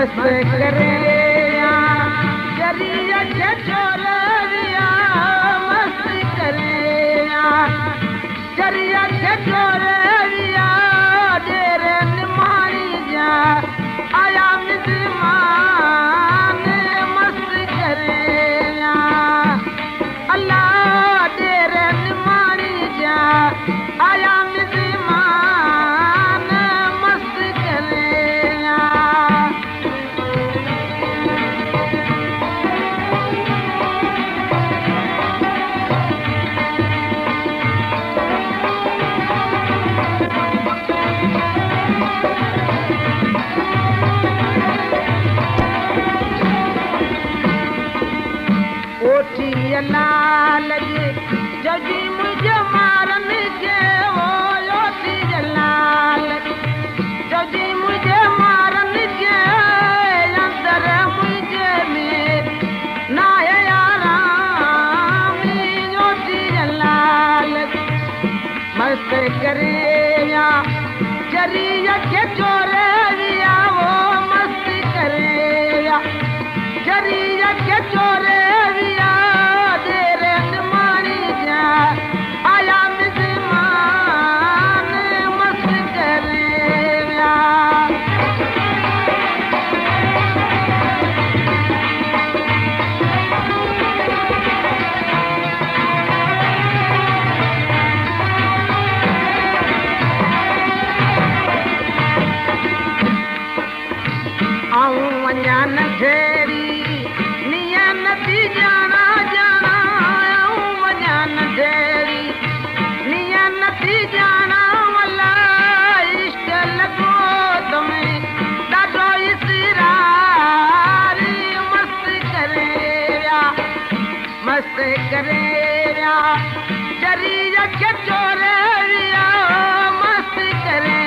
मस्त करे शरीर के चोरिया मस्त करे शरीर के चोरिया देर निमारी जा आया मिजमान मस्त करे अल्लाह देर निमारी जा आया मिजमान मस्त करे लाल जजी मुझे मारन के हो योती जलाल जजी मुझे मारन के अंदर मुझे में ना याराम योती जलाल मस्त करे शरीर के चोरिया वो मस्त करे शरीर के चोरिया वञान ढेरी नियन थी जाना जाना वञान ढेरी नियन थी जाना वला इश्क लॻो तमें ॾाढो इसरारी मस्त करे शरीर खे चोरिया मस्त करे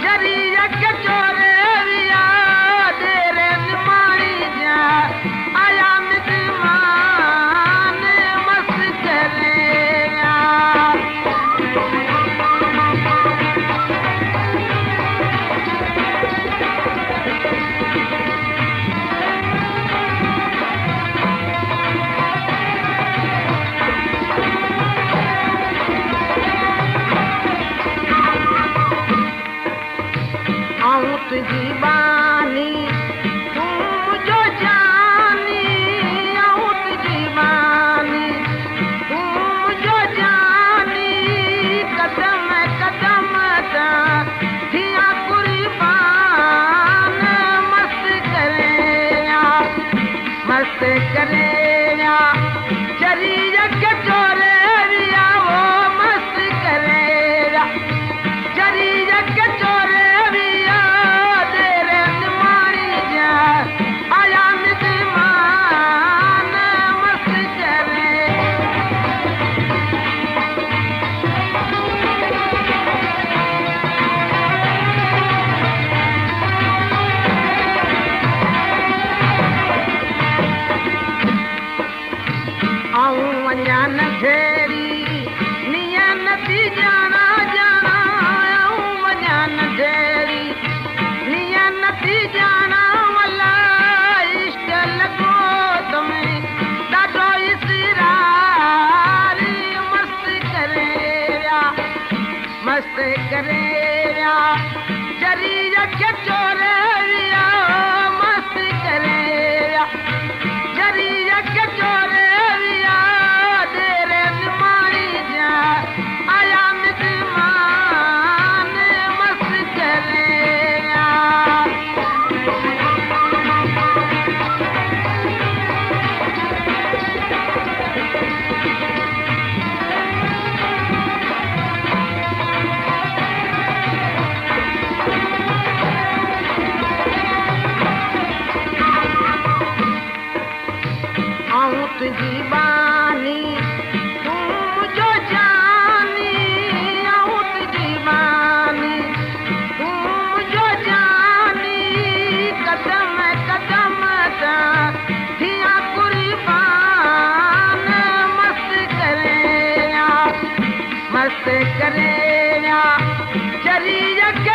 शरीर खे चोरिया आया मिजमान मस्त करे तुझी बानी तुझो जानी तुझी बानी तुझो जानी कदम कदम थिया कुर्बान मस्त करे शरीर के चोरिया वो मस्त करे शरीर के चोरिया आया मिजमान मस्त करे वञान ढेरी नियन थी जाना जाना वञान ढेरी नियन थी जाना वला इश्क लॻो तमें ॾाढो इसरारी मस्त करे शरीर खे चोरिया मस्त करे शरीर खे चोरिया देर निमारी जा आया मिजमान मस्त करे तुझी बानी तुझो जानी तुझी बानी तुझो जानी कदम कदम थिया कुर्बान मस्त करे शरीर के